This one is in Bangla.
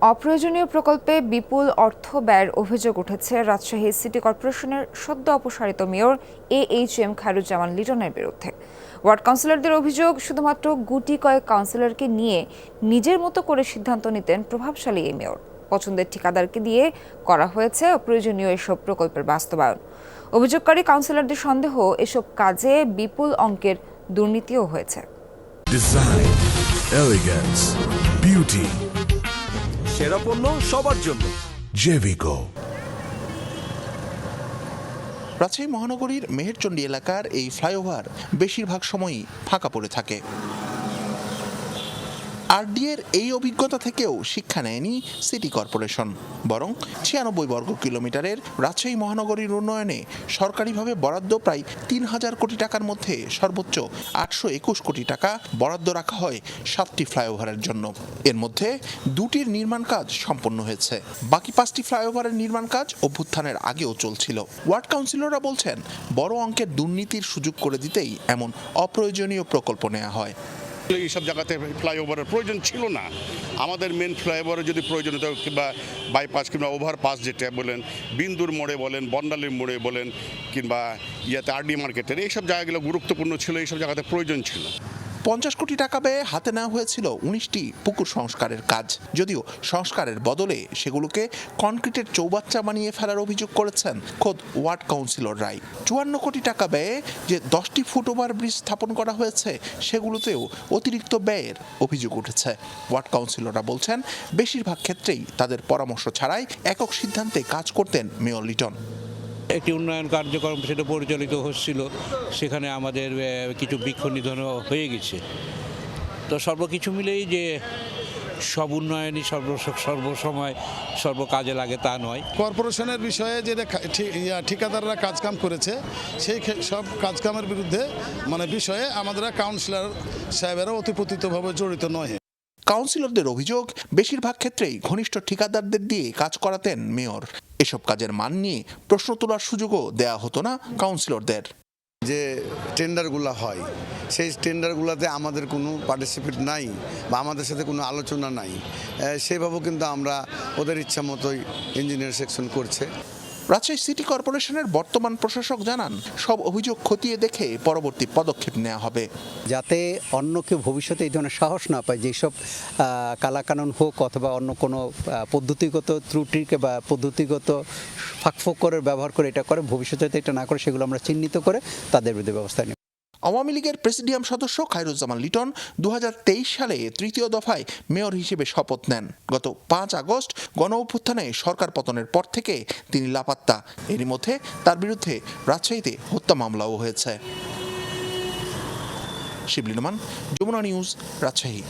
অপ্রয়োজনীয় প্রকল্পে বিপুল অর্থ ব্যয়ের অভিযোগ উঠেছে রাজশাহী সিটি কর্পোরেশনের সদ্য অপসারিত মেয়র AHM খায়রুজ্জামান লিটনের বিরুদ্ধে। ওয়ার্ড কাউন্সিলরদের অভিযোগ, শুধুমাত্র গুটি কয়েক কাউন্সিলরকে নিয়ে নিজের মতো করে সিদ্ধান্ত নিতেন প্রভাবশালী এই মেয়র। পছন্দের ঠিকাদারকে দিয়ে করা হয়েছে অপ্রয়োজনীয় এসব প্রকল্পের বাস্তবায়ন। অভিযোগকারী কাউন্সিলরদের সন্দেহ, এসব কাজে বিপুল অঙ্কের দুর্নীতিও হয়েছে। ডিজাইন, এলিগেন্স, বিউটি, সেরা পণ্য সবার জন্য জেভিকো। রাজশাহী মহানগরীর মেহেরচণ্ডী এলাকার এই ফ্লাইওভার বেশিরভাগ সময়ই ফাঁকা পড়ে থাকে। আরডিএর এই অভিজ্ঞতা থেকেও শিক্ষা নেয়নি সিটি কর্পোরেশন, বরং 96 বর্গ কিলোমিটারের রাজশাহী মহানগরীর উন্নয়নে সরকারিভাবে বরাদ্দ প্রায় 3000 কোটি টাকার মধ্যে সর্বোচ্চ 821 কোটি টাকা বরাদ্দ রাখা হয় 7টি ফ্লাইওভারের জন্য। এর মধ্যে 2টির নির্মাণ কাজ সম্পন্ন হয়েছে, বাকি 5টি ফ্লাইওভারের নির্মাণ কাজ অভ্যুত্থানের আগেও চলছিল। ওয়ার্ড কাউন্সিলররা বলছেন, বড় অঙ্কের দুর্নীতির সুযোগ করে দিতেই এমন অপ্রয়োজনীয় প্রকল্প নেওয়া হয়। এইসব জায়গাতে ফ্লাইওভারের প্রয়োজন ছিল না। আমাদের মেন ফ্লাইওভারের যদি প্রয়োজন হতো, কিংবা বাইপাস কিংবা ওভারপাস যেটা বলেন, বিন্দুর মোড়ে বলেন, বন্ডালির মোড়ে বলেন, কিংবা আরডি মার্কেটের, এইসব জায়গাগুলো গুরুত্বপূর্ণ ছিল, এইসব জায়গাতে প্রয়োজন ছিল। 50 কোটি টাকা ব্যয়ে হাতে নেওয়া হয়েছিল 19টি পুকুর সংস্কারের কাজ, যদিও সংস্কারের বদলে সেগুলোকে কনক্রিটের চৌবাচ্চা বানিয়ে ফেলার অভিযোগ করেছেন খোদ ওয়ার্ড কাউন্সিলররাই। 54 কোটি টাকা ব্যয়ে যে 10টি ফুটওভার ব্রিজ স্থাপন করা হয়েছে, সেগুলোতেও অতিরিক্ত ব্যয়ের অভিযোগ উঠেছে। ওয়ার্ড কাউন্সিলররা বলছেন, বেশিরভাগ ক্ষেত্রেই তাদের পরামর্শ ছাড়াই একক সিদ্ধান্তে কাজ করতেন মেয়র লিটন। একটি উন্নয়ন কার্যক্রম সেটা পরিচালিত হচ্ছিল, সেখানে আমাদের কিছু বৃক্ষ নিধনও হয়ে গেছে। তো সর্বকিছু মিলেই যে সব উন্নয়নই সর্বসময় সর্বকাজে লাগে তা নয়। কর্পোরেশনের বিষয়ে যে ঠিকাদাররা কাজকাম করেছে, সেই সব কাজকামের বিরুদ্ধে বিষয়ে আমাদের কাউন্সিলর সাহেবেরা অতিপ্রতিতভাবে জড়িত নয়। কাউন্সিলরদের অভিযোগ, বেশিরভাগ ক্ষেত্রেই ঘনিষ্ঠ ঠিকাদারদের দিয়ে কাজ করাতেন মেয়র। এসব কাজের মান নিয়ে প্রশ্ন তোলার সুযোগও দেয়া হতো না কাউন্সিলরদের। যে টেন্ডারগুলো হয়, সেই টেন্ডারগুলোতে আমাদের কোনো পার্টিসিপেট নাই বা আমাদের সাথে কোনো আলোচনা নাই, সেভাবেও কিন্তু আমরা ওদের ইচ্ছা মতোই ইঞ্জিনিয়ার সেকশন করছে। রাজশাহী সিটি কর্পোরেশনের বর্তমান প্রশাসক জানান, সব অভিযোগ খতিয়ে দেখে পরবর্তী পদক্ষেপ নেওয়া হবে, যাতে অন্য কেউ ভবিষ্যতে এই ধরনের সাহস না পায় যেসব কালাকানুন হোক অথবা অন্য কোনো পদ্ধতিগত ত্রুটিকে বা পদ্ধতিগত ফাঁকফোকরের ব্যবহার করে এটা করে, ভবিষ্যতে এটা না করে সেগুলো আমরা চিহ্নিত করে তাদের বিরুদ্ধে ব্যবস্থা নিই। আওয়ামী লীগের প্রেসিডিয়াম সদস্য খায়রুজ্জামান লিটন 2023 সালে তৃতীয় দফায় মেয়র হিসেবে শপথ নেন। গত 5 আগস্ট গণঅভ্যুত্থানে সরকার পতনের পর থেকে তিনি লাপাত্তা। এরই মধ্যে তার বিরুদ্ধে রাজশাহীতে হত্যা মামলাও হয়েছে। শিবলী নোমান, যমুনা নিউজ, রাজশাহী।